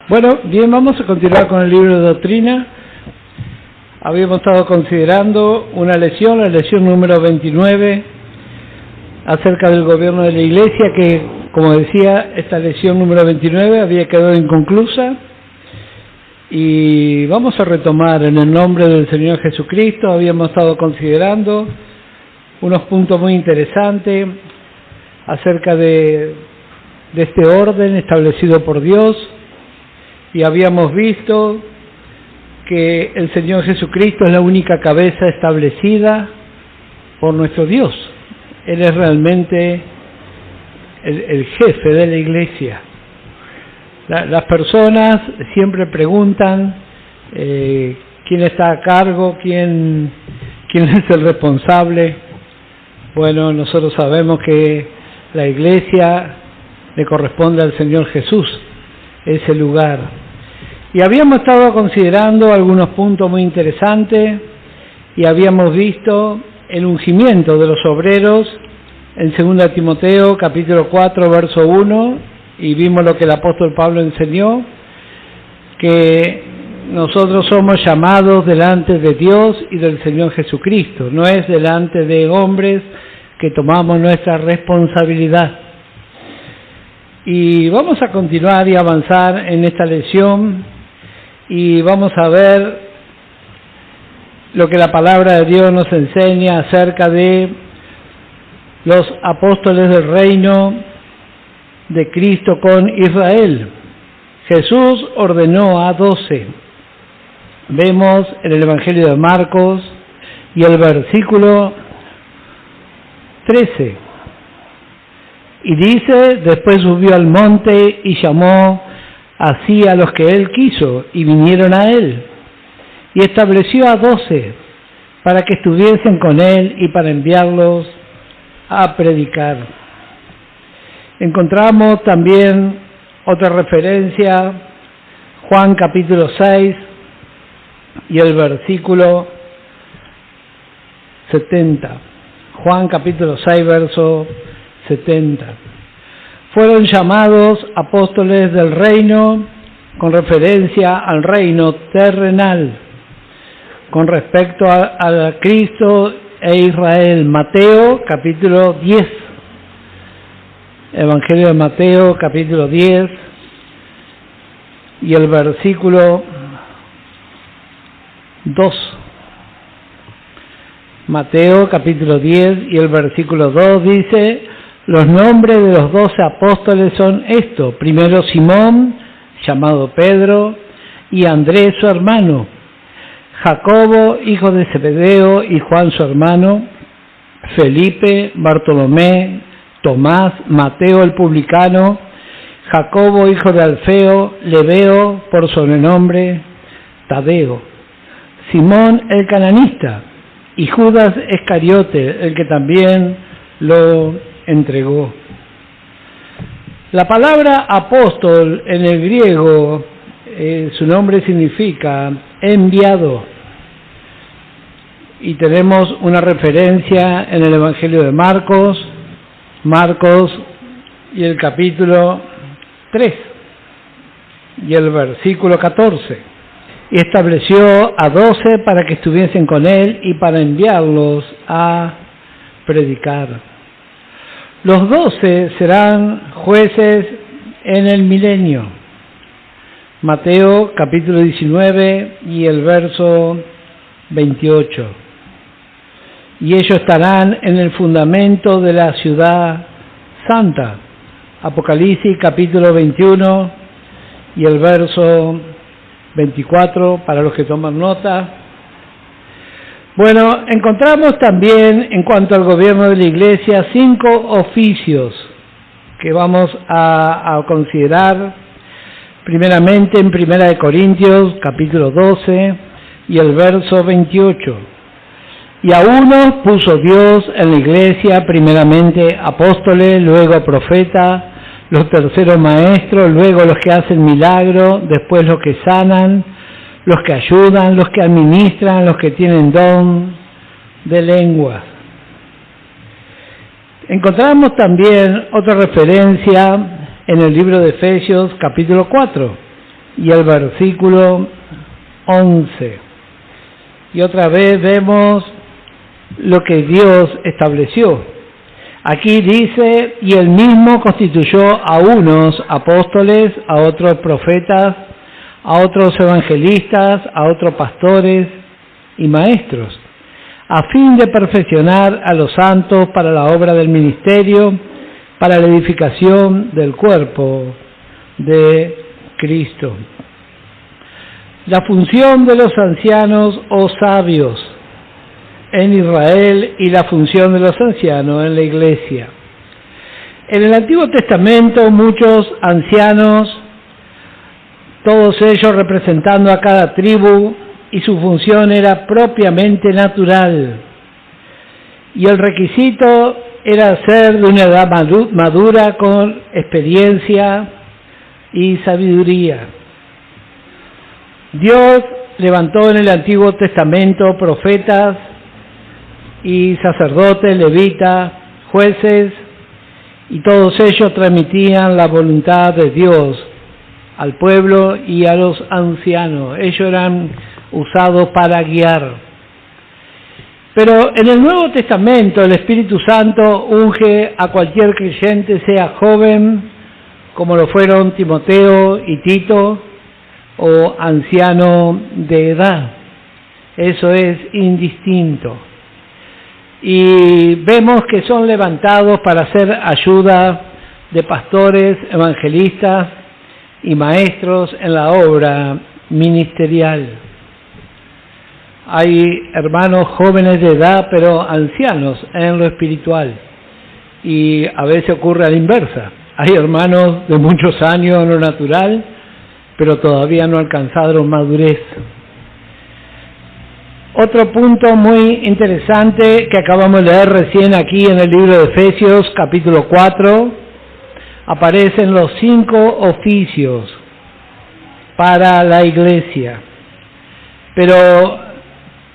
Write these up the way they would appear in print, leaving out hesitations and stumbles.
Bueno, bien, vamos a continuar con el libro de doctrina. Habíamos estado considerando una lección, la lección número 29, acerca del gobierno de la Iglesia, que, como decía, esta lección número 29 había quedado inconclusa. Y vamos a retomar en el nombre del Señor Jesucristo. Habíamos estado considerando unos puntos muy interesantes acerca de este orden establecido por Dios, y habíamos visto que el Señor Jesucristo es la única cabeza establecida por nuestro Dios. Él es realmente el jefe de la Iglesia. Las personas siempre preguntan quién está a cargo, quién es el responsable. Bueno, nosotros sabemos que la Iglesia le corresponde al Señor Jesús, ese lugar. Y habíamos estado considerando algunos puntos muy interesantes y habíamos visto el ungimiento de los obreros en 2 Timoteo capítulo 4 verso 1, y vimos lo que el apóstol Pablo enseñó, que nosotros somos llamados delante de Dios y del Señor Jesucristo, no es delante de hombres que tomamos nuestra responsabilidad. Y vamos a continuar y avanzar en esta lección y vamos a ver lo que la palabra de Dios nos enseña acerca de los apóstoles del reino de Cristo con Israel. Jesús ordenó a 12. Vemos en el Evangelio de Marcos y el versículo 13. Y dice, después subió al monte y llamó así a los que él quiso, y vinieron a él. Y estableció a 12 para que estuviesen con él y para enviarlos a predicar. Encontramos también otra referencia, Juan capítulo 6 y el versículo 70. Juan capítulo 6, verso 70. Fueron llamados apóstoles del reino con referencia al reino terrenal, con respecto a Cristo e Israel. Mateo capítulo 10. Evangelio de Mateo capítulo 10 y el versículo 2. Mateo capítulo 10 y el versículo 2 dice: los nombres de los 12 apóstoles son estos: primero Simón, llamado Pedro, y Andrés su hermano, Jacobo, hijo de Zebedeo, y Juan su hermano, Felipe, Bartolomé, Tomás, Mateo el publicano, Jacobo, hijo de Alfeo, Lebeo, por sobrenombre, Tadeo, Simón el cananista, y Judas Iscariote, el que también lo entregó. La palabra apóstol en el griego, su nombre significa enviado. Y tenemos una referencia en el Evangelio de Marcos y el capítulo 3 y el versículo 14. Y estableció a 12 para que estuviesen con él y para enviarlos a predicar. Los 12 serán jueces en el milenio. Mateo capítulo 19 y el verso 28. Y ellos estarán en el fundamento de la ciudad santa. Apocalipsis capítulo 21 y el verso 24, para los que toman nota. Bueno, encontramos también, en cuanto al gobierno de la Iglesia, 5 oficios que vamos a considerar. Primeramente en 1 Corintios capítulo 12 y el verso 28. Y a unos puso Dios en la Iglesia, primeramente apóstoles, luego profetas, los terceros maestros, luego los que hacen milagros, después los que sanan, los que ayudan, los que administran, los que tienen don de lenguas. Encontramos también otra referencia en el libro de Efesios capítulo 4 y el versículo 11. Y otra vez vemos lo que Dios estableció. Aquí dice, y él mismo constituyó a unos apóstoles, a otros profetas, a otros evangelistas, a otros pastores y maestros, a fin de perfeccionar a los santos para la obra del ministerio, para la edificación del cuerpo de Cristo. La función de los ancianos o sabios en Israel y la función de los ancianos en la iglesia. En el Antiguo Testamento muchos ancianos, todos ellos representando a cada tribu, y su función era propiamente natural. Y el requisito era ser de una edad madura con experiencia y sabiduría. Dios levantó en el Antiguo Testamento profetas y sacerdotes, levitas, jueces, y todos ellos transmitían la voluntad de Dios al pueblo y a los ancianos. Ellos eran usados para guiar. Pero en el Nuevo Testamento el Espíritu Santo unge a cualquier creyente, sea joven, como lo fueron Timoteo y Tito, o anciano de edad. Eso es indistinto. Y vemos que son levantados para hacer ayuda de pastores, evangelistas y maestros en la obra ministerial. Hay hermanos jóvenes de edad, pero ancianos en lo espiritual. Y a veces ocurre a la inversa. Hay hermanos de muchos años en lo natural, pero todavía no alcanzaron madurez. Otro punto muy interesante que acabamos de leer recién aquí en el libro de Efesios, capítulo 4, aparecen los 5 oficios para la iglesia. Pero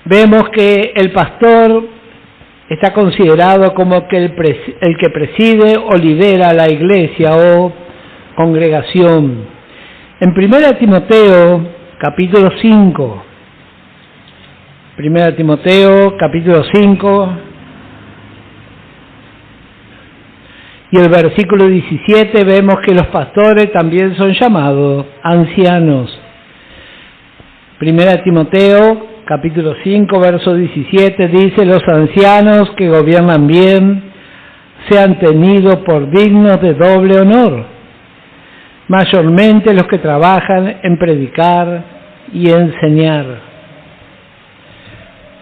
vemos que el pastor está considerado como que el que preside o lidera la iglesia o congregación. En 1 Timoteo, capítulo 5, 1 Timoteo, capítulo 5, y el versículo 17, vemos que los pastores también son llamados ancianos. 1 Timoteo, capítulo 5, verso 17, dice, los ancianos que gobiernan bien sean tenidos por dignos de doble honor, mayormente los que trabajan en predicar y enseñar.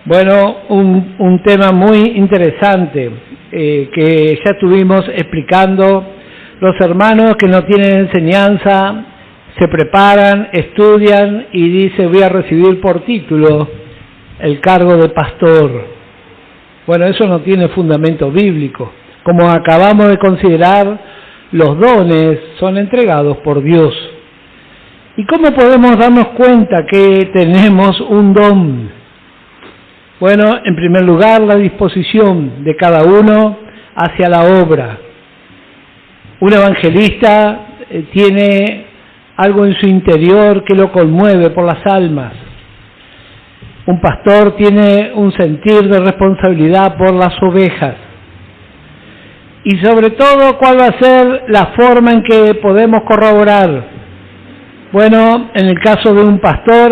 Bueno, un tema muy interesante que ya estuvimos explicando. Los hermanos que no tienen enseñanza se preparan, estudian y dicen voy a recibir por título el cargo de pastor. Bueno, eso no tiene fundamento bíblico. Como acabamos de considerar, los dones son entregados por Dios. ¿Y cómo podemos darnos cuenta que tenemos un don? Bueno, en primer lugar, la disposición de cada uno hacia la obra. Un evangelista tiene algo en su interior que lo conmueve por las almas. Un pastor tiene un sentir de responsabilidad por las ovejas. Y sobre todo, ¿cuál va a ser la forma en que podemos corroborar? Bueno, en el caso de un pastor,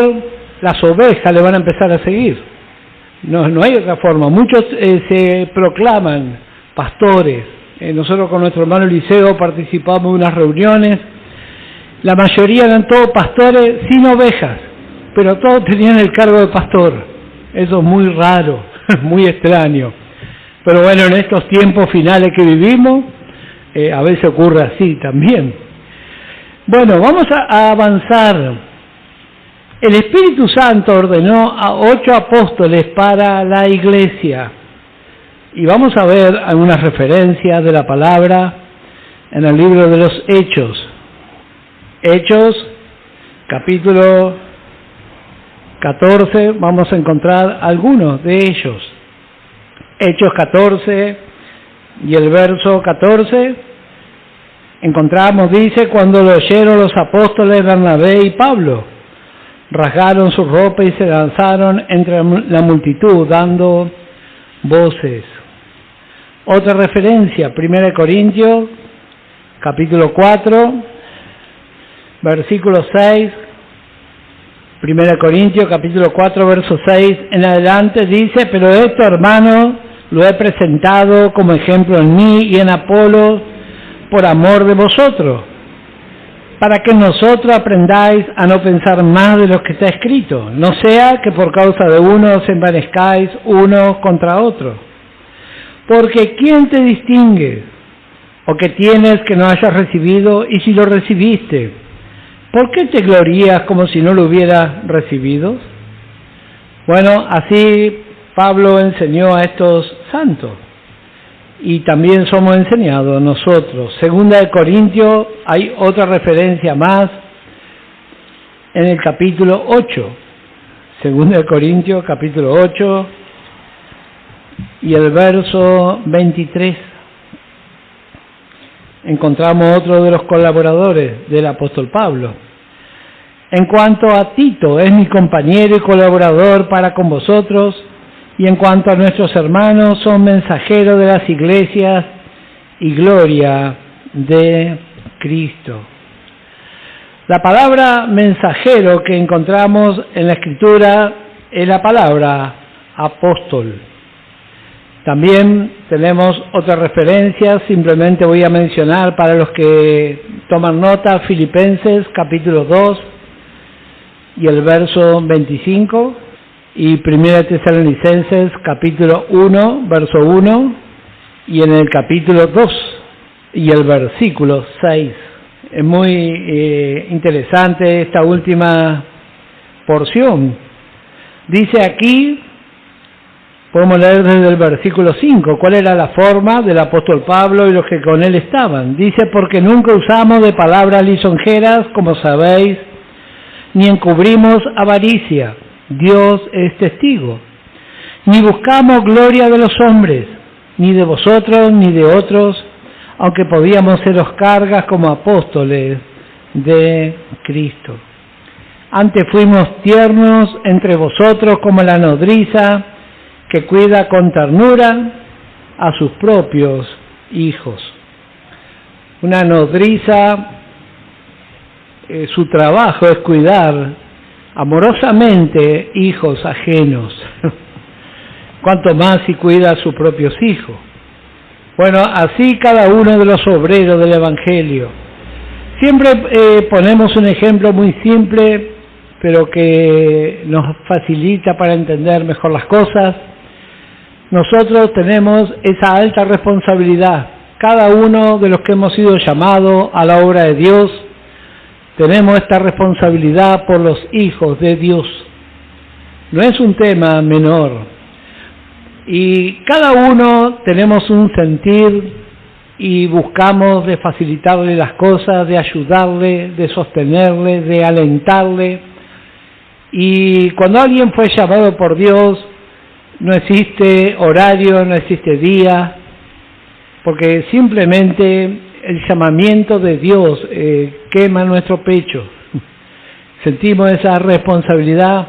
las ovejas le van a empezar a seguir. No hay otra forma. Muchos se proclaman pastores. Nosotros con nuestro hermano Eliseo participamos de unas reuniones. La mayoría eran todos pastores sin ovejas, pero todos tenían el cargo de pastor. Eso es muy raro, muy extraño. Pero bueno, en estos tiempos finales que vivimos, a veces ocurre así también. Bueno, vamos a avanzar. El Espíritu Santo ordenó a 8 apóstoles para la iglesia. Y vamos a ver algunas referencias de la palabra en el libro de los Hechos. Hechos, capítulo 14, vamos a encontrar algunos de ellos. Hechos 14 y el verso 14. Encontramos, dice, cuando lo oyeron los apóstoles Bernabé y Pablo, rasgaron su ropa y se lanzaron entre la multitud dando voces. Otra referencia, 1 Corintios, capítulo 4, versículo 6, 1 Corintios, capítulo 4, verso 6 en adelante, dice, pero esto, hermano, lo he presentado como ejemplo en mí y en Apolos por amor de vosotros, para que nosotros aprendáis a no pensar más de lo que está escrito, no sea que por causa de uno os envanezcáis unos contra otros. Porque ¿quién te distingue? ¿O qué tienes que no hayas recibido? Y si lo recibiste, ¿por qué te glorías como si no lo hubieras recibido? Bueno, así Pablo enseñó a estos santos. Y también somos enseñados nosotros. Segunda de Corintios, hay otra referencia más en el capítulo 8. Segunda de Corintios, capítulo 8, y el verso 23. Encontramos otro de los colaboradores del apóstol Pablo. En cuanto a Tito, es mi compañero y colaborador para con vosotros, y en cuanto a nuestros hermanos, son mensajeros de las iglesias y gloria de Cristo. La palabra mensajero que encontramos en la Escritura es la palabra apóstol. También tenemos otra referencia, simplemente voy a mencionar para los que toman nota, Filipenses capítulo 2 y el verso 25, y 1 Tesalonicenses capítulo 1, verso 1, y en el capítulo 2 y el versículo 6. Es muy interesante esta última porción. Dice aquí, podemos leer desde el versículo 5, cuál era la forma del apóstol Pablo y los que con él estaban. Dice, porque nunca usamos de palabras lisonjeras, como sabéis, ni encubrimos avaricia, Dios es testigo, ni buscamos gloria de los hombres, ni de vosotros, ni de otros, aunque podíamos seros cargas como apóstoles de Cristo. Antes fuimos tiernos entre vosotros como la nodriza que cuida con ternura a sus propios hijos. Una nodriza, su trabajo es cuidar amorosamente hijos ajenos. Cuanto más si cuida a sus propios hijos. Bueno, así cada uno de los obreros del Evangelio. Siempre ponemos un ejemplo muy simple, pero que nos facilita para entender mejor las cosas. Nosotros tenemos esa alta responsabilidad. Cada uno de los que hemos sido llamados a la obra de Dios, tenemos esta responsabilidad por los hijos de Dios. No es un tema menor. Y cada uno tenemos un sentir y buscamos de facilitarle las cosas, de ayudarle, de sostenerle, de alentarle. Y cuando alguien fue llamado por Dios, no existe horario, no existe día, porque simplemente el llamamiento de Dios quema nuestro pecho. Sentimos esa responsabilidad.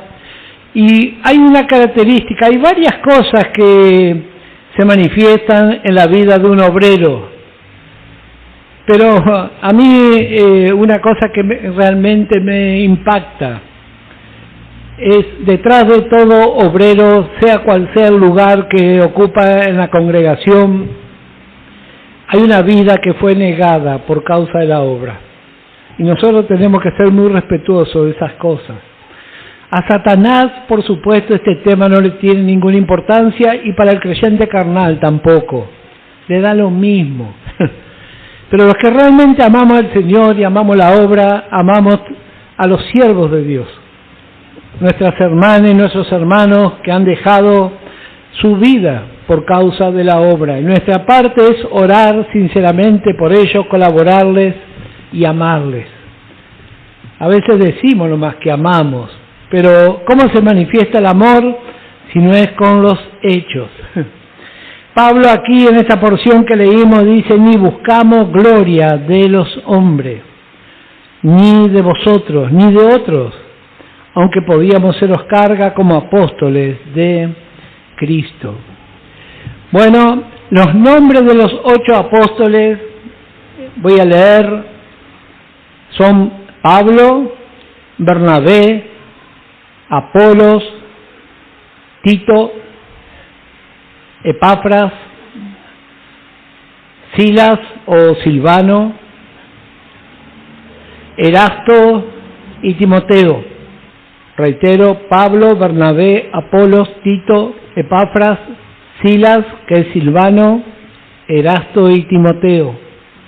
Y hay una característica, hay varias cosas que se manifiestan en la vida de un obrero. Pero a mí una cosa que realmente me impacta es, detrás de todo obrero, sea cual sea el lugar que ocupa en la congregación, hay una vida que fue negada por causa de la obra. Y nosotros tenemos que ser muy respetuosos de esas cosas. A Satanás, por supuesto, este tema no le tiene ninguna importancia, y para el creyente carnal tampoco. Le da lo mismo. Pero los que realmente amamos al Señor y amamos la obra, amamos a los siervos de Dios. Nuestras hermanas y nuestros hermanos que han dejado su vida por causa de la obra. Y nuestra parte es orar sinceramente por ellos, colaborarles y amarles. A veces decimos nomás que amamos, pero ¿cómo se manifiesta el amor si no es con los hechos? Pablo aquí en esta porción que leímos dice, ni buscamos gloria de los hombres, ni de vosotros, ni de otros, aunque podíamos seros carga como apóstoles de Cristo. Bueno, los nombres de los 8 apóstoles, voy a leer, son Pablo, Bernabé, Apolos, Tito, Epafras, Silas o Silvano, Erasto y Timoteo. Reitero, Pablo, Bernabé, Apolos, Tito, Epafras, Silas, que es Silvano, Erasto y Timoteo.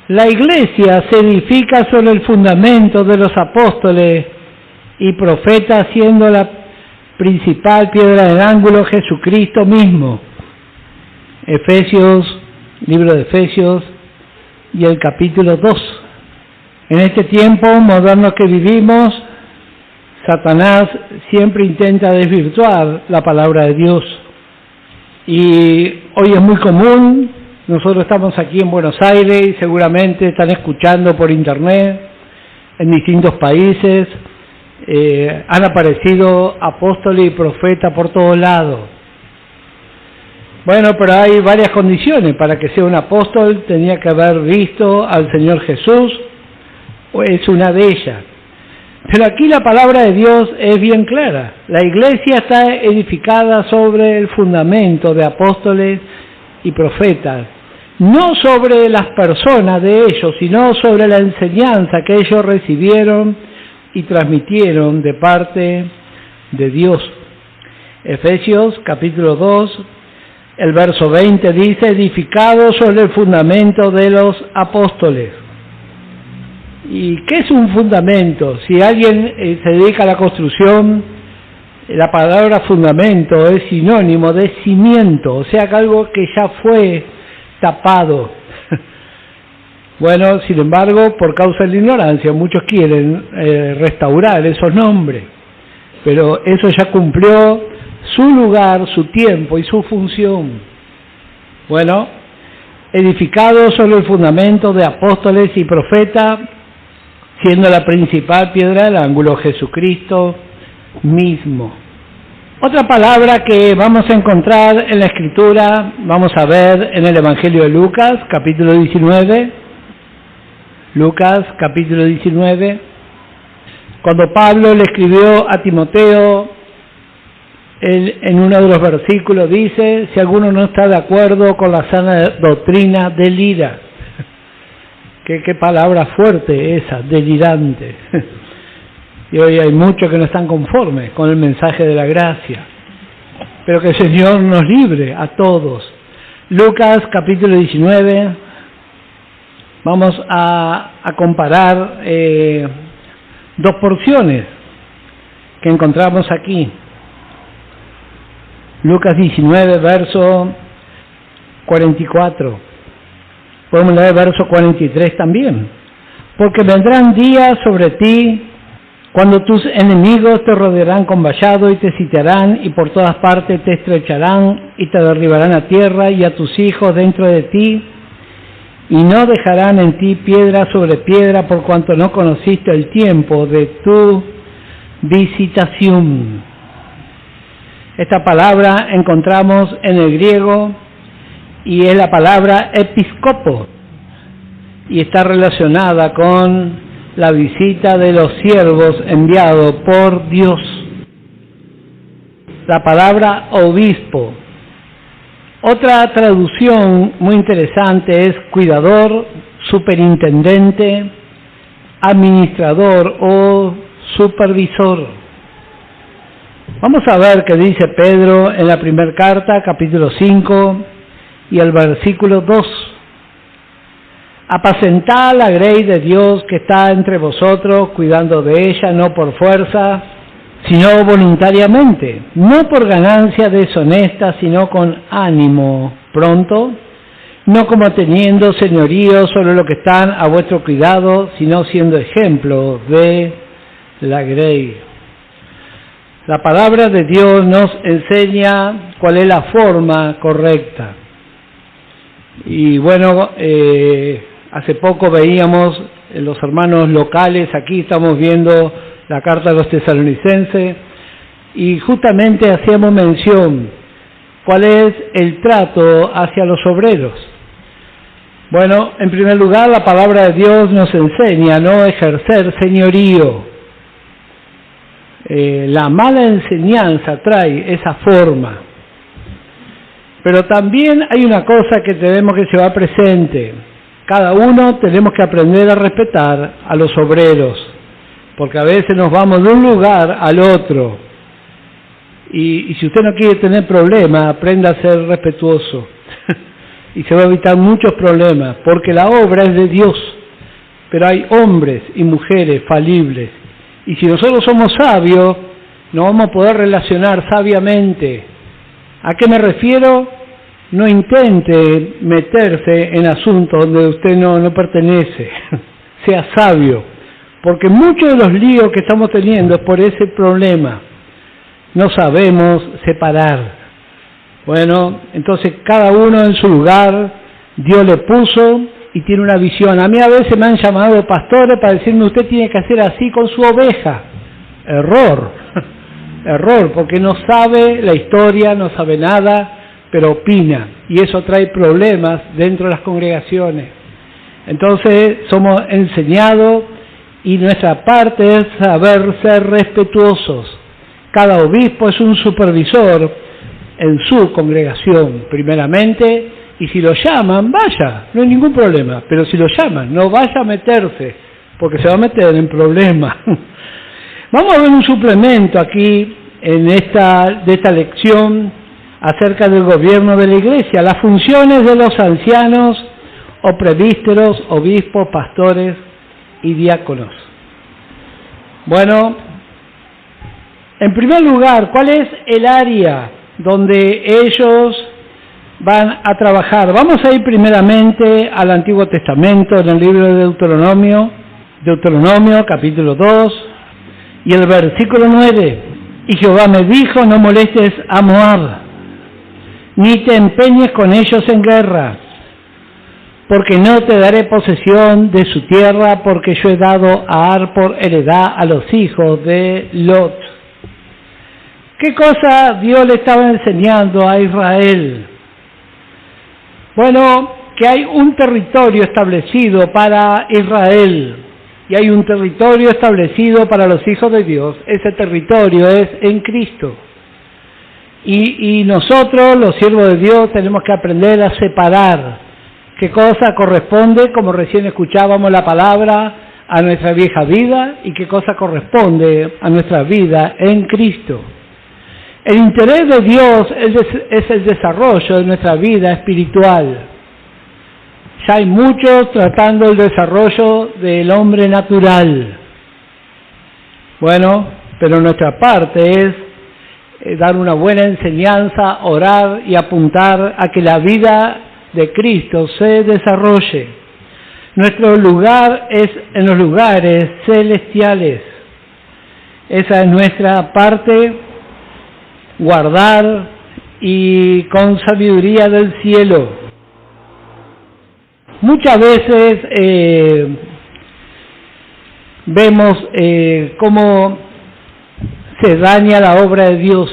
La iglesia se edifica sobre el fundamento de los apóstoles y profetas, siendo la principal piedra del ángulo Jesucristo mismo. Efesios, libro de Efesios y el capítulo 2. En este tiempo moderno que vivimos, Satanás siempre intenta desvirtuar la palabra de Dios. Y hoy es muy común, nosotros estamos aquí en Buenos Aires y seguramente están escuchando por internet en distintos países, han aparecido apóstoles y profetas por todos lados. Bueno, pero hay varias condiciones. Para que sea un apóstol tenía que haber visto al Señor Jesús, es una de ellas. Pero aquí la palabra de Dios es bien clara. La iglesia está edificada sobre el fundamento de apóstoles y profetas, no sobre las personas de ellos, sino sobre la enseñanza que ellos recibieron y transmitieron de parte de Dios. Efesios capítulo 2, el verso 20 dice, edificado sobre el fundamento de los apóstoles. ¿Y qué es un fundamento? Si alguien se dedica a la construcción, la palabra fundamento es sinónimo de cimiento, o sea que algo que ya fue tapado. Bueno, sin embargo, por causa de la ignorancia, muchos quieren restaurar esos nombres, pero eso ya cumplió su lugar, su tiempo y su función. Bueno, edificado sobre el fundamento de apóstoles y profetas, siendo la principal piedra del ángulo Jesucristo mismo. Otra palabra que vamos a encontrar en la Escritura, vamos a ver en el Evangelio de Lucas, capítulo 19. Lucas, capítulo 19. Cuando Pablo le escribió a Timoteo, él, en uno de los versículos dice, si alguno no está de acuerdo con la sana doctrina, delira. Qué palabra fuerte esa, delirante. Y hoy hay muchos que no están conformes con el mensaje de la gracia. Pero que el Señor nos libre a todos. Lucas capítulo 19. Vamos a comparar dos porciones que encontramos aquí. Lucas 19, verso 44. Podemos leer verso 43 también. Porque vendrán días sobre ti cuando tus enemigos te rodearán con vallado y te sitiarán y por todas partes te estrecharán y te derribarán a tierra y a tus hijos dentro de ti y no dejarán en ti piedra sobre piedra por cuanto no conociste el tiempo de tu visitación. Esta palabra encontramos en el griego y es la palabra episcopo y está relacionada con la visita de los siervos enviados por Dios. La palabra obispo. Otra traducción muy interesante es cuidador, superintendente, administrador o supervisor. Vamos a ver qué dice Pedro en la primera carta, capítulo 5 y el versículo 2. Apacentad la grey de Dios que está entre vosotros, cuidando de ella, no por fuerza, sino voluntariamente, no por ganancia deshonesta, sino con ánimo pronto, no como teniendo señorío sobre lo que están a vuestro cuidado, sino siendo ejemplo de la grey. La palabra de Dios nos enseña cuál es la forma correcta. Y bueno, hace poco veíamos los hermanos locales, aquí estamos viendo la carta a los tesalonicenses, y justamente hacíamos mención, ¿cuál es el trato hacia los obreros? Bueno, en primer lugar, la palabra de Dios nos enseña a no ejercer señorío. La mala enseñanza trae esa forma. Pero también hay una cosa que tenemos que llevar presente. Cada uno tenemos que aprender a respetar a los obreros, porque a veces nos vamos de un lugar al otro. Y si usted no quiere tener problemas, aprenda a ser respetuoso. Y se va a evitar muchos problemas, porque la obra es de Dios. Pero hay hombres y mujeres falibles. Y si nosotros somos sabios, nos vamos a poder relacionar sabiamente. ¿A qué me refiero? No intente meterse en asuntos donde usted no pertenece. Sea sabio. Porque muchos de los líos que estamos teniendo es por ese problema. No sabemos separar. Bueno, entonces cada uno en su lugar, Dios le puso y tiene una visión. A mí a veces me han llamado pastores para decirme, usted tiene que hacer así con su oveja. Error, error, porque no sabe la historia, no sabe nada, pero opina. Y eso trae problemas dentro de las congregaciones. Entonces somos enseñados y nuestra parte es saber ser respetuosos. Cada obispo es un supervisor en su congregación, primeramente, y si lo llaman, vaya, no hay ningún problema, pero si lo llaman, no vaya a meterse, porque se va a meter en problemas. Vamos a ver un suplemento aquí de esta lección acerca del gobierno de la Iglesia, las funciones de los ancianos o presbíteros, obispos, pastores y diáconos. Bueno, en primer lugar, ¿cuál es el área donde ellos van a trabajar? Vamos a ir primeramente al Antiguo Testamento, en el libro de Deuteronomio capítulo 2, y el versículo 9. Y Jehová me dijo, no molestes a Moab, ni te empeñes con ellos en guerra, porque no te daré posesión de su tierra, porque yo he dado a Ar por heredad a los hijos de Lot. ¿Qué cosa Dios le estaba enseñando a Israel? Bueno, que hay un territorio establecido para Israel y hay un territorio establecido para los hijos de Dios. Ese territorio es en Cristo. Y nosotros, los siervos de Dios, tenemos que aprender a separar qué cosa corresponde, como recién escuchábamos la palabra, a nuestra vieja vida y qué cosa corresponde a nuestra vida en Cristo. El interés de Dios es el desarrollo de nuestra vida espiritual. Ya hay muchos tratando el desarrollo del hombre natural. Bueno, pero nuestra parte es dar una buena enseñanza, orar y apuntar a que la vida de Cristo se desarrolle. Nuestro lugar es en los lugares celestiales. Esa es nuestra parte, guardar y con sabiduría del cielo. Muchas veces vemos cómo se daña la obra de Dios,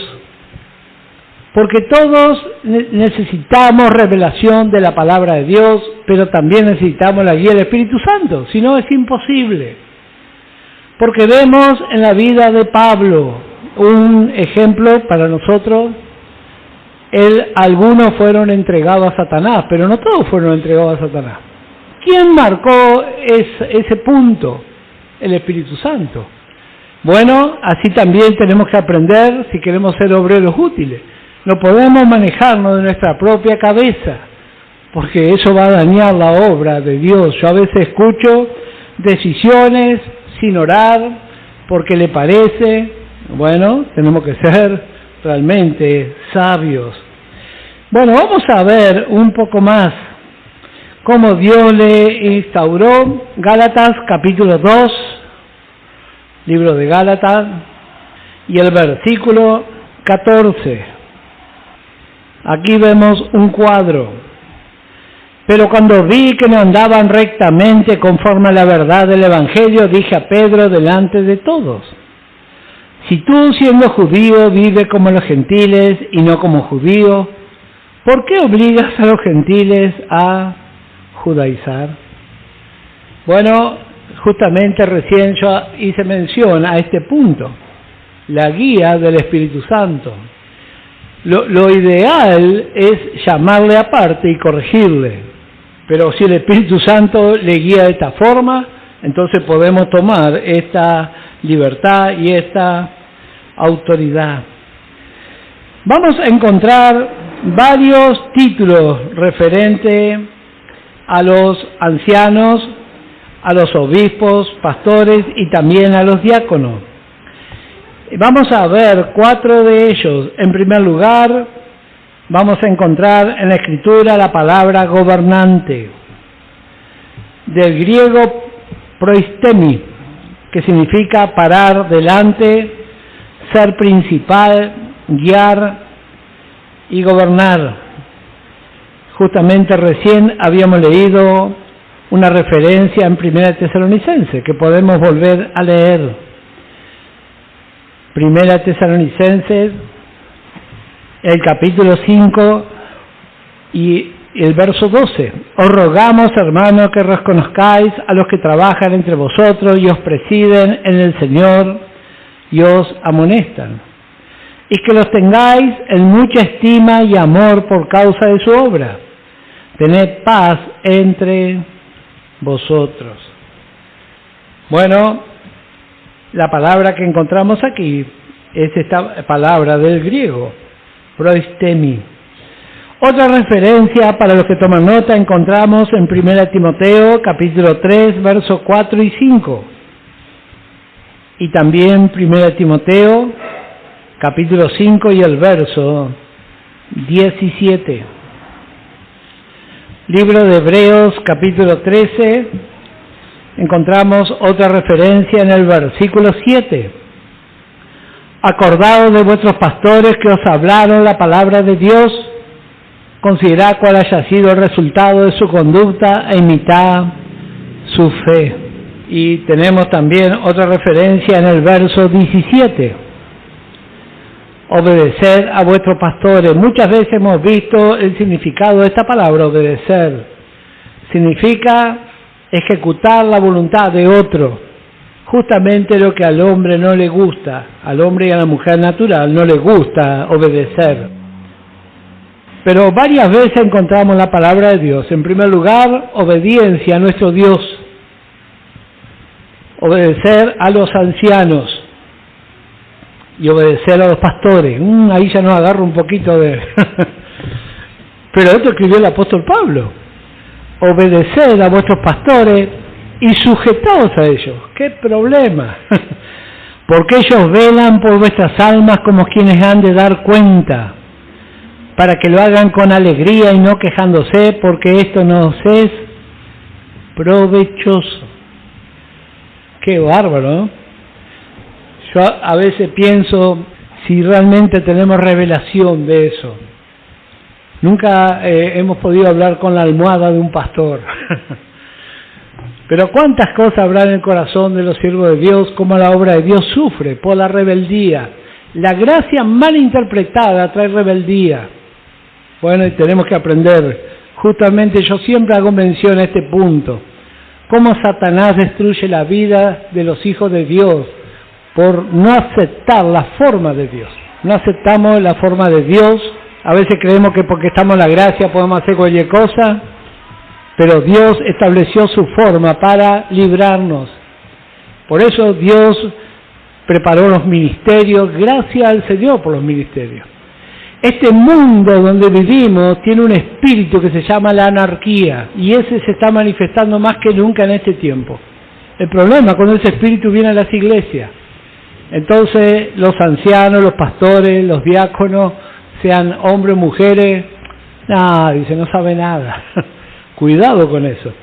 porque todos necesitamos revelación de la palabra de Dios, pero también necesitamos la guía del Espíritu Santo, si no es imposible. Porque vemos en la vida de Pablo un ejemplo para nosotros. Algunos fueron entregados a Satanás, pero no todos fueron entregados a Satanás. ¿Quién marcó ese punto? El Espíritu Santo. Bueno, así también tenemos que aprender si queremos ser obreros útiles. No podemos manejarnos de nuestra propia cabeza, porque eso va a dañar la obra de Dios. Yo a veces escucho decisiones sin orar, porque le parece. Bueno, tenemos que ser realmente sabios. Bueno, vamos a ver un poco más cómo Dios le instauró. Gálatas capítulo 2, libro de Gálatas, y el versículo 14. Aquí vemos un cuadro. Pero cuando vi que no andaban rectamente conforme a la verdad del Evangelio, dije a Pedro delante de todos: si tú, siendo judío, vives como los gentiles y no como judío, ¿por qué obligas a los gentiles a judaizar? Bueno, justamente recién yo hice mención a este punto, la guía del Espíritu Santo. Lo ideal es llamarle aparte y corregirle, pero si el Espíritu Santo le guía de esta forma, entonces podemos tomar esta libertad y esta autoridad. Vamos a encontrar varios títulos referentes a los ancianos, a los obispos, pastores y también a los diáconos. Vamos a ver 4 de ellos. En primer lugar, vamos a encontrar en la Escritura la palabra gobernante, del griego proistemi, que significa parar delante, ser principal, guiar y gobernar. Justamente recién habíamos leído una referencia en 1 Tesalonicenses, que podemos volver a leer. 1 Tesalonicenses, el capítulo 5 y el verso 12. Os rogamos, hermanos, que reconozcáis a los que trabajan entre vosotros y os presiden en el Señor y os amonestan, y que los tengáis en mucha estima y amor por causa de su obra. Tened paz entre vosotros. Bueno, la palabra que encontramos aquí es esta palabra del griego, proistemi. Otra referencia para los que toman nota encontramos en 1 Timoteo capítulo 3, versos 4 y 5. Y también 1 Timoteo capítulo 5 y el verso 17. Libro de Hebreos capítulo 13. Encontramos otra referencia en el versículo 7. Acordaos de vuestros pastores que os hablaron la palabra de Dios, considerad cuál haya sido el resultado de su conducta e imitad su fe. Y tenemos también otra referencia en el verso 17. Obedeced a vuestros pastores. Muchas veces hemos visto el significado de esta palabra, obedecer. Significa ejecutar la voluntad de otro, justamente lo que al hombre no le gusta, al hombre y a la mujer natural no le gusta obedecer. Pero varias veces encontramos la palabra de Dios. En primer lugar, obediencia a nuestro Dios, obedecer a los ancianos y obedecer a los pastores. Ahí ya nos agarra un poquito de... Pero esto escribió el apóstol Pablo. Obedeced a vuestros pastores y sujetaos a ellos. ¡Qué problema! Porque ellos velan por vuestras almas como quienes han de dar cuenta, para que lo hagan con alegría y no quejándose, porque esto nos es provechoso. ¡Qué bárbaro! ¿No? Yo a veces pienso si realmente tenemos revelación de eso. Nunca hemos podido hablar con la almohada de un pastor. Pero cuántas cosas habrá en el corazón de los siervos de Dios, cómo la obra de Dios sufre por la rebeldía. La gracia mal interpretada trae rebeldía. Bueno, y tenemos que aprender. Justamente yo siempre hago mención a este punto. Cómo Satanás destruye la vida de los hijos de Dios por no aceptar la forma de Dios. No aceptamos la forma de Dios. A veces creemos que porque estamos en la gracia podemos hacer cualquier cosa, pero Dios estableció su forma para librarnos. Por eso Dios preparó los ministerios, gracias al Señor por los ministerios. Este mundo donde vivimos tiene un espíritu que se llama la anarquía, y ese se está manifestando más que nunca en este tiempo. El problema cuando ese espíritu viene a las iglesias. Entonces los ancianos, los pastores, los diáconos, sean hombres o mujeres, dice, no sabe nada. Cuidado con eso.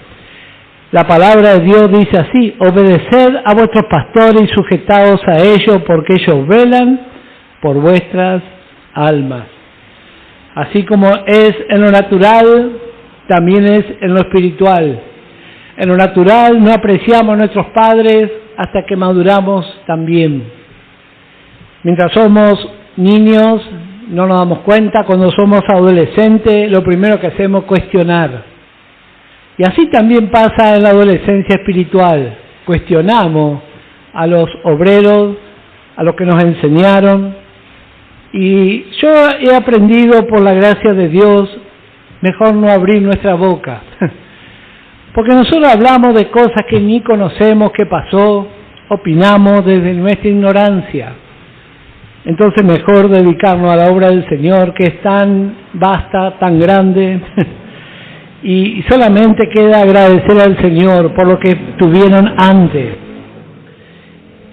La palabra de Dios dice así: obedeced a vuestros pastores y sujetaos a ellos, porque ellos velan por vuestras almas. Así como es en lo natural, también es en lo espiritual. En lo natural no apreciamos a nuestros padres hasta que maduramos también. Mientras somos niños no nos damos cuenta, cuando somos adolescentes lo primero que hacemos es cuestionar. Y así también pasa en la adolescencia espiritual. Cuestionamos a los obreros, a los que nos enseñaron. Y yo he aprendido por la gracia de Dios, mejor no abrir nuestra boca. Porque nosotros hablamos de cosas que ni conocemos qué pasó, opinamos desde nuestra ignorancia. Entonces mejor dedicarnos a la obra del Señor, que es tan vasta, tan grande, y solamente queda agradecer al Señor por lo que tuvieron antes.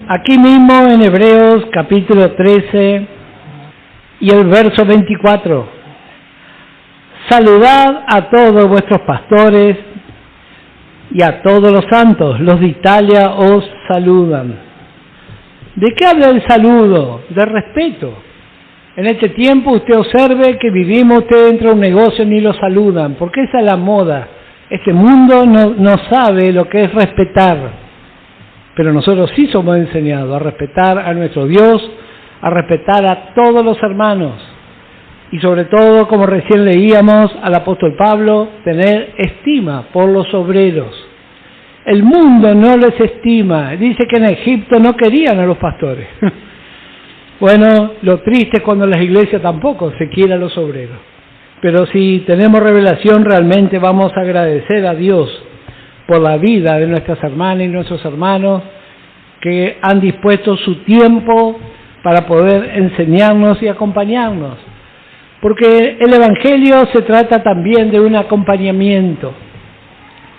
Aquí mismo en Hebreos capítulo 13 y el verso 24. Saludad a todos vuestros pastores y a todos los santos, los de Italia os saludan. ¿De qué habla el saludo? De respeto. En este tiempo usted observe que vivimos, usted entra a un negocio ni lo saludan, porque esa es la moda. Este mundo no sabe lo que es respetar, pero nosotros sí somos enseñados a respetar a nuestro Dios, a respetar a todos los hermanos, y sobre todo, como recién leíamos al apóstol Pablo, tener estima por los obreros. El mundo no les estima. Dice que en Egipto no querían a los pastores. Bueno, lo triste es cuando las iglesias tampoco se quieren a los obreros. Pero si tenemos revelación, realmente vamos a agradecer a Dios por la vida de nuestras hermanas y nuestros hermanos que han dispuesto su tiempo para poder enseñarnos y acompañarnos. Porque el Evangelio se trata también de un acompañamiento.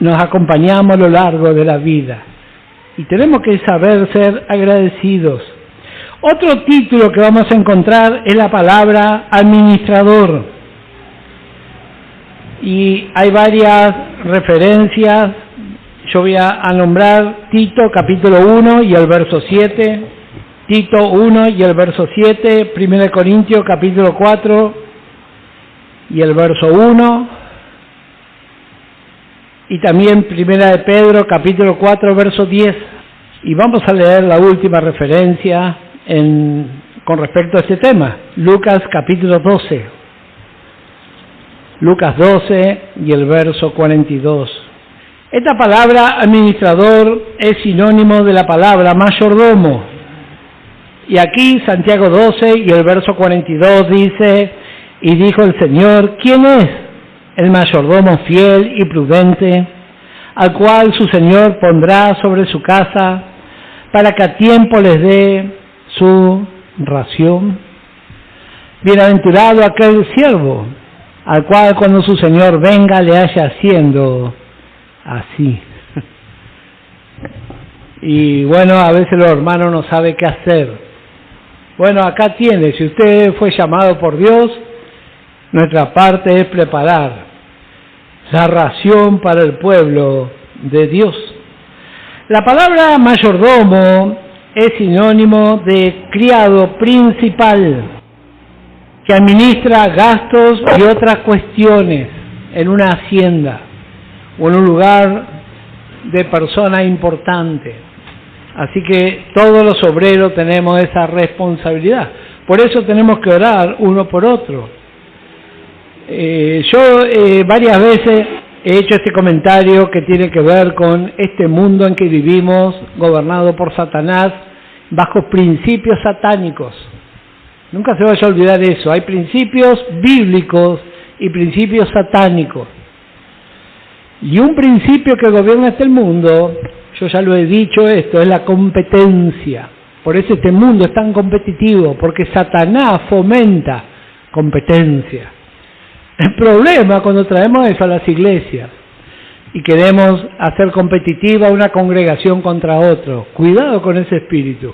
Nos acompañamos a lo largo de la vida y tenemos que saber ser agradecidos. Otro título que vamos a encontrar es la palabra administrador. Y hay varias referencias. Yo voy a nombrar Tito capítulo 1 y el verso 7, Tito 1 y el verso 7, 1 Corintios capítulo 4 y el verso 1, y también 1 de Pedro, capítulo 4, verso 10. Y vamos a leer la última referencia con respecto a este tema, Lucas, capítulo 12. Lucas 12 y el verso 42. Esta palabra administrador es sinónimo de la palabra mayordomo. Y aquí Santiago 12 y el verso 42 dice, y dijo el Señor, ¿quién es el mayordomo fiel y prudente, al cual su Señor pondrá sobre su casa, para que a tiempo les dé su ración? Bienaventurado aquel siervo, al cual cuando su Señor venga le haya haciendo así. Y bueno, a veces los hermanos no saben qué hacer. Bueno, acá tiene, si usted fue llamado por Dios, nuestra parte es preparar la ración para el pueblo de Dios. La palabra mayordomo es sinónimo de criado principal, que administra gastos y otras cuestiones en una hacienda o en un lugar de persona importante. Así que todos los obreros tenemos esa responsabilidad. Por eso tenemos que orar uno por otro. Yo varias veces he hecho este comentario que tiene que ver con este mundo en que vivimos, gobernado por Satanás, bajo principios satánicos. Nunca se vaya a olvidar eso. Hay principios bíblicos y principios satánicos. Y un principio que gobierna este mundo, yo ya lo he dicho esto, es la competencia. Por eso este mundo es tan competitivo, porque Satanás fomenta competencia. El problema cuando traemos eso a las iglesias y queremos hacer competitiva una congregación contra otro, cuidado con ese espíritu.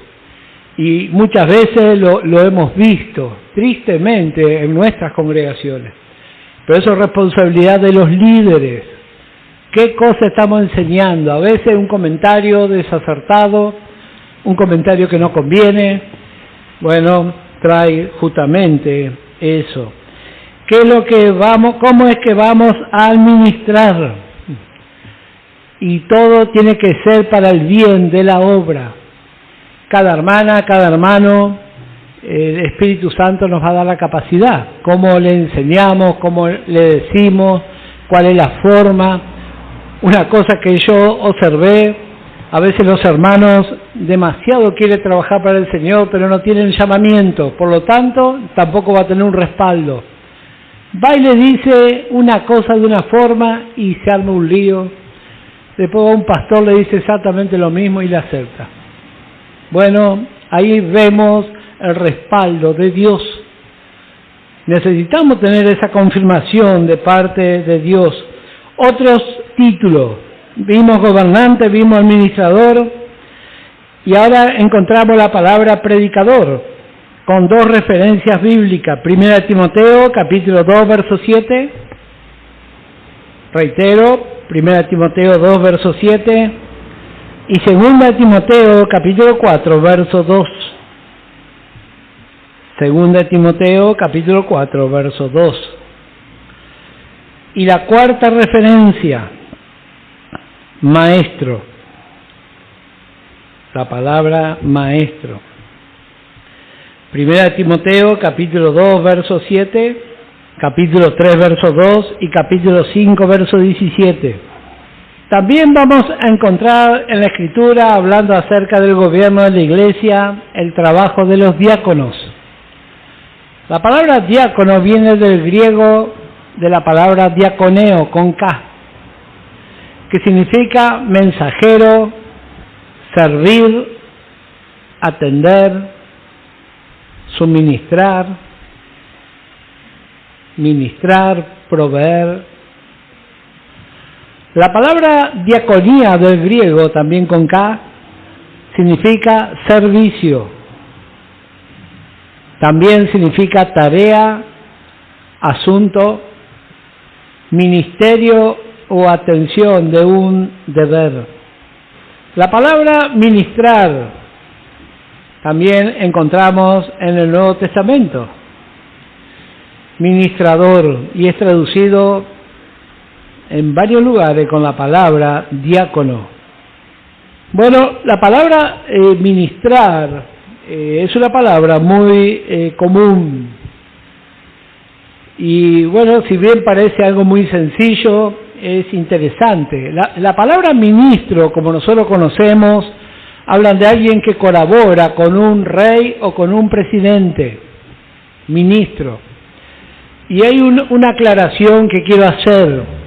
Y muchas veces lo hemos visto, tristemente, en nuestras congregaciones. Pero eso es responsabilidad de los líderes. ¿Qué cosa estamos enseñando? A veces un comentario desacertado, un comentario que no conviene, bueno, trae justamente eso. ¿Qué es lo que cómo es que vamos a administrar? Y todo tiene que ser para el bien de la obra. Cada hermana, cada hermano, el Espíritu Santo nos va a dar la capacidad. Cómo le enseñamos, cómo le decimos, cuál es la forma. Una cosa que yo observé, a veces los hermanos demasiado quieren trabajar para el Señor, pero no tienen llamamiento, por lo tanto, tampoco va a tener un respaldo. Va y le dice una cosa de una forma y se arma un lío. Después un pastor le dice exactamente lo mismo y le acepta. Bueno, ahí vemos el respaldo de Dios. Necesitamos tener esa confirmación de parte de Dios. Otros títulos. Vimos gobernante, vimos administrador y ahora encontramos la palabra predicador con dos referencias bíblicas. 1 Timoteo, capítulo 2, verso 7. Reitero, 1 Timoteo 2, verso 7. Y 2 Timoteo, capítulo 4, verso 2. 2 Timoteo, capítulo 4, verso 2. Y la cuarta referencia, maestro. La palabra maestro. 1 Timoteo, capítulo 2, verso 7, capítulo 3, verso 2 y capítulo 5, verso 17. También vamos a encontrar en la Escritura, hablando acerca del gobierno de la Iglesia, el trabajo de los diáconos. La palabra diácono viene del griego de la palabra diaconeo, con K, que significa mensajero, servir, atender, suministrar, ministrar, proveer. La palabra diaconía del griego, también con K, significa servicio. También significa tarea, asunto, ministerio o atención de un deber. La palabra ministrar también encontramos en el Nuevo Testamento. Ministrador, y es traducido en varios lugares con la palabra diácono. Bueno, la palabra ministrar es una palabra muy común. Y bueno, si bien parece algo muy sencillo, es interesante. La palabra ministro, como nosotros conocemos, hablan de alguien que colabora con un rey o con un presidente. Ministro. Y hay una aclaración que quiero hacer.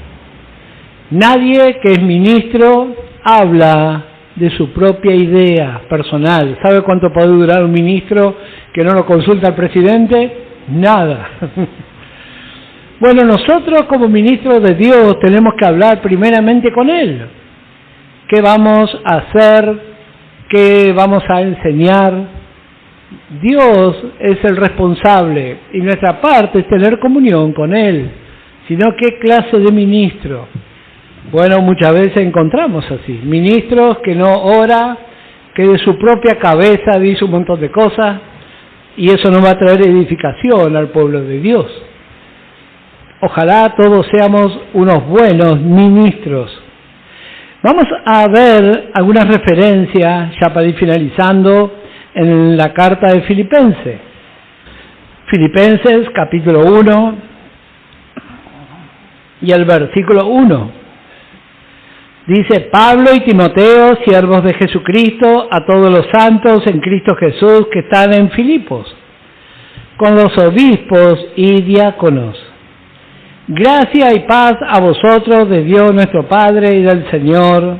Nadie que es ministro habla de su propia idea personal. ¿Sabe cuánto puede durar un ministro que no lo consulta al presidente? Nada. Bueno, nosotros como ministros de Dios tenemos que hablar primeramente con Él. ¿Qué vamos a hacer? ¿Qué vamos a enseñar? Dios es el responsable y nuestra parte es tener comunión con Él. Sino, ¿qué clase de ministro? Bueno, muchas veces encontramos así, ministros que no ora, que de su propia cabeza dice un montón de cosas, y eso no va a traer edificación al pueblo de Dios. Ojalá todos seamos unos buenos ministros. Vamos a ver algunas referencias, ya para ir finalizando, en la carta de Filipenses. Filipenses, capítulo 1, y el versículo 1. Dice: Pablo y Timoteo, siervos de Jesucristo, a todos los santos en Cristo Jesús que están en Filipos, con los obispos y diáconos. Gracia y paz a vosotros de Dios nuestro Padre y del Señor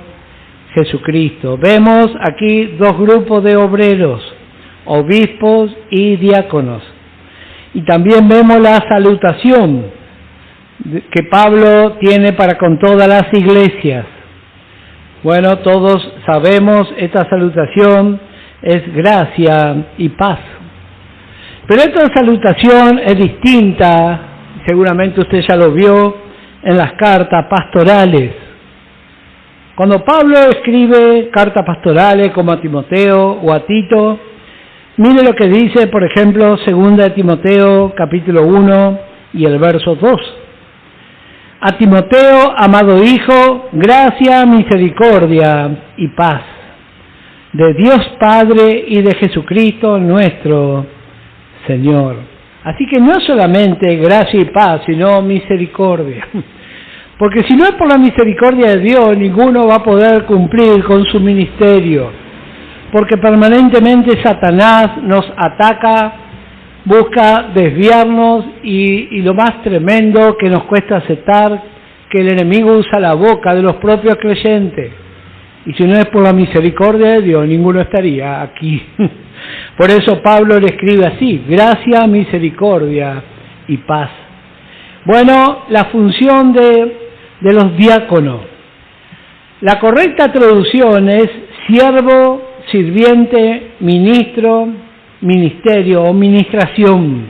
Jesucristo. Vemos aquí dos grupos de obreros, obispos y diáconos. Y también vemos la salutación que Pablo tiene para con todas las iglesias. Bueno, todos sabemos, esta salutación es gracia y paz. Pero esta salutación es distinta, seguramente usted ya lo vio, en las cartas pastorales. Cuando Pablo escribe cartas pastorales como a Timoteo o a Tito, mire lo que dice, por ejemplo, 2 Timoteo, capítulo 1 y el verso 2. A Timoteo, amado hijo, gracia, misericordia y paz de Dios Padre y de Jesucristo nuestro Señor. Así que no solamente gracia y paz, sino misericordia. Porque si no es por la misericordia de Dios, ninguno va a poder cumplir con su ministerio. Porque permanentemente Satanás nos ataca, busca desviarnos y lo más tremendo que nos cuesta aceptar, que el enemigo usa la boca de los propios creyentes. Y si no es por la misericordia de Dios, ninguno estaría aquí. Por eso Pablo le escribe así: gracia, misericordia y paz. Bueno, la función de los diáconos. La correcta traducción es siervo, sirviente, ministro, ministerio o ministración.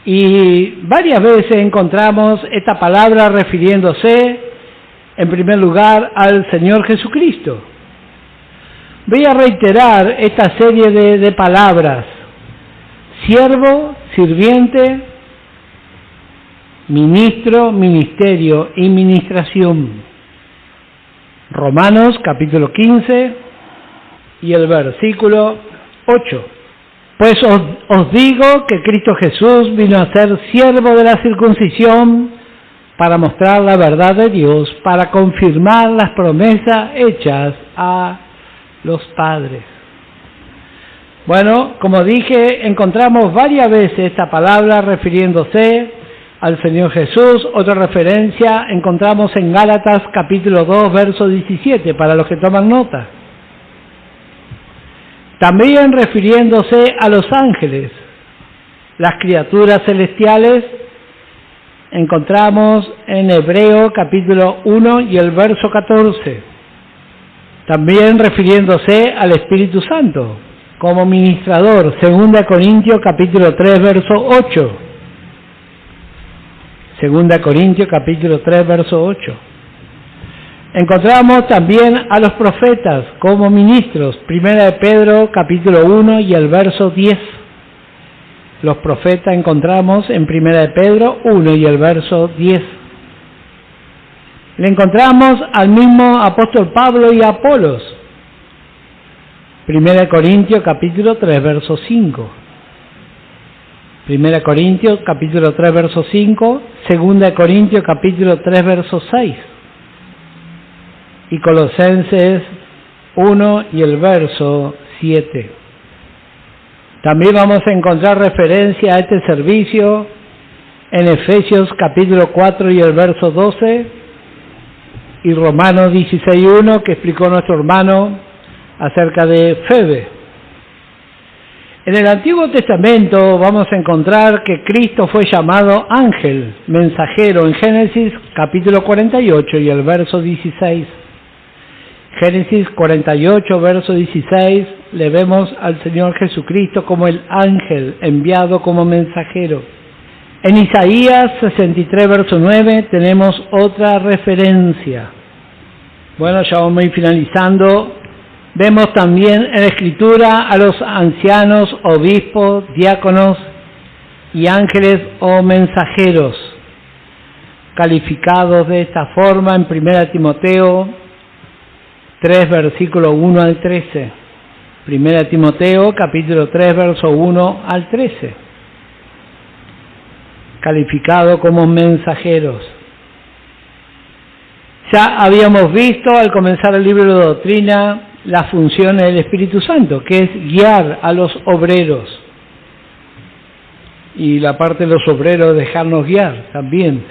Y varias veces encontramos esta palabra refiriéndose, en primer lugar, al Señor Jesucristo. Voy a reiterar esta serie de palabras: siervo, sirviente, ministro, ministerio y ministración. Romanos capítulo 15 y el versículo 8. Pues os digo que Cristo Jesús vino a ser siervo de la circuncisión para mostrar la verdad de Dios, para confirmar las promesas hechas a los padres. Bueno, como dije, encontramos varias veces esta palabra refiriéndose al Señor Jesús. Otra referencia encontramos en Gálatas capítulo 2, verso 17, para los que toman nota. También refiriéndose a los ángeles, las criaturas celestiales, encontramos en Hebreo capítulo 1 y el verso 14. También refiriéndose al Espíritu Santo como ministrador, 2 Corintios capítulo 3, verso 8. 2 Corintios capítulo 3, verso 8. Encontramos también a los profetas como ministros, 1 Pedro capítulo 1 y el verso 10. Los profetas encontramos en 1 Pedro 1 y el verso 10. Le encontramos al mismo apóstol Pablo y Apolos, 1 Corintios capítulo 3, verso 5. 1 Corintios capítulo 3, verso 5, 2 Corintios capítulo 3, verso 6. Y Colosenses 1 y el verso 7. También vamos a encontrar referencia a este servicio en Efesios capítulo 4 y el verso 12 y Romanos 16:1, que explicó nuestro hermano acerca de Febe. En el Antiguo Testamento vamos a encontrar que Cristo fue llamado ángel, mensajero, en Génesis capítulo 48 y el verso 16. Génesis 48, verso 16, le vemos al Señor Jesucristo como el ángel enviado como mensajero. En Isaías 63, verso 9, tenemos otra referencia. Bueno, ya vamos a ir finalizando. Vemos también en la Escritura a los ancianos, obispos, diáconos y ángeles o mensajeros, calificados de esta forma en 1 Timoteo 3, versículo 1 al 13. 1 Timoteo, capítulo 3, verso 1 al 13. Calificado como mensajeros. Ya habíamos visto al comenzar el libro de doctrina las funciones del Espíritu Santo, que es guiar a los obreros. Y la parte de los obreros, dejarnos guiar también.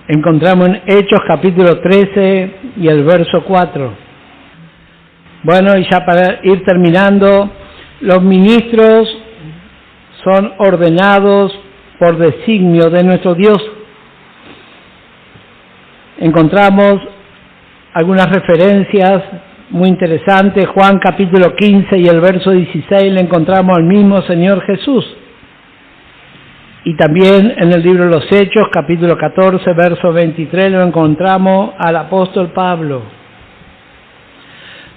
Encontramos en Hechos capítulo 13 y el verso 4. Bueno, y ya para ir terminando, los ministros son ordenados por designio de nuestro Dios. Encontramos algunas referencias muy interesantes. Juan capítulo 15 y el verso 16 le encontramos al mismo Señor Jesús. Y también en el libro de los Hechos, capítulo 14, verso 23, lo encontramos al apóstol Pablo.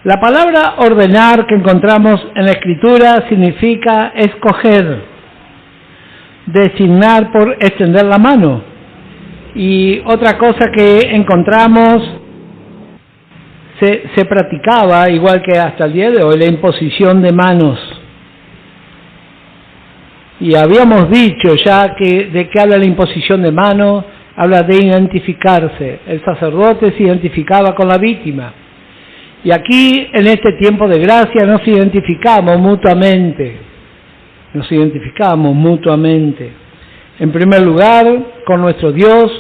La palabra ordenar que encontramos en la Escritura significa escoger. designar por extender la mano. Y otra cosa que encontramos, se practicaba, igual que hasta el día de hoy, la imposición de manos. Y habíamos dicho ya que de qué habla la imposición de manos, habla de identificarse. El sacerdote se identificaba con la víctima. Y aquí, en este tiempo de gracia, nos identificamos mutuamente. Nos identificamos mutuamente. En primer lugar, con nuestro Dios,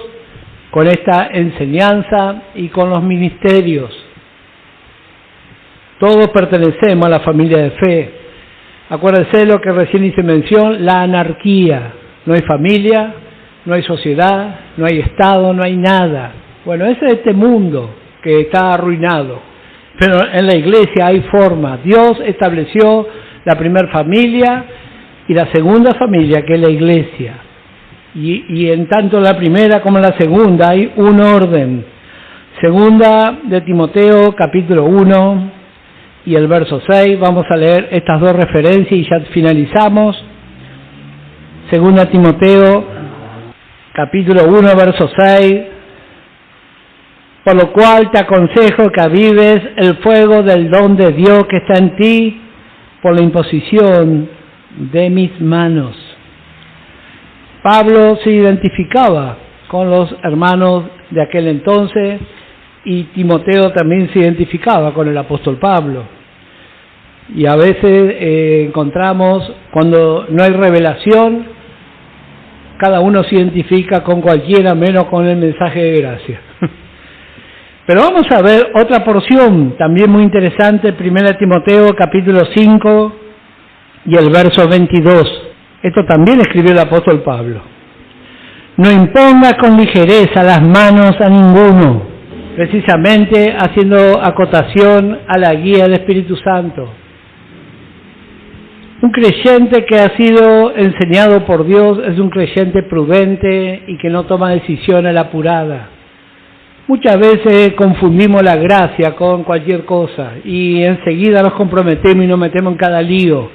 con esta enseñanza y con los ministerios. Todos pertenecemos a la familia de fe. Acuérdense lo que recién hice mención, la anarquía. No hay familia, no hay sociedad, no hay Estado, no hay nada. Bueno, ese es este mundo que está arruinado. Pero en la iglesia hay forma. Dios estableció la primera familia y la segunda familia, que es la iglesia. Y en tanto la primera como la segunda hay un orden. Segunda de Timoteo, capítulo 1 y el verso 6. Vamos a leer estas dos referencias y ya finalizamos. Segunda Timoteo, capítulo 1, verso 6. Por lo cual te aconsejo que avives el fuego del don de Dios que está en ti por la imposición de mis manos. Pablo se identificaba con los hermanos de aquel entonces y Timoteo también se identificaba con el apóstol Pablo. Y a veces encontramos, cuando no hay revelación, cada uno se identifica con cualquiera menos con el mensaje de gracia. Pero vamos a ver otra porción también muy interesante, 1 Timoteo capítulo 5 y el verso 22. Esto también escribió el apóstol Pablo. No impongas con ligereza las manos a ninguno, precisamente haciendo acotación a la guía del Espíritu Santo. Un creyente que ha sido enseñado por Dios es un creyente prudente y que no toma decisiones a la apurada. Muchas veces confundimos la gracia con cualquier cosa y enseguida nos comprometemos y nos metemos en cada lío.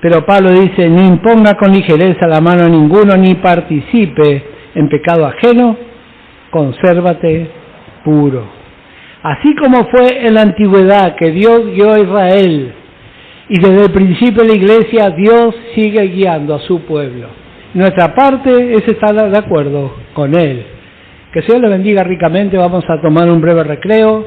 Pero Pablo dice, ni imponga con ligereza la mano a ninguno, ni participe en pecado ajeno, consérvate puro. Así como fue en la antigüedad que Dios guió a Israel, y desde el principio de la iglesia Dios sigue guiando a su pueblo. Nuestra parte es estar de acuerdo con Él. Que Dios le bendiga ricamente. Vamos a tomar un breve recreo.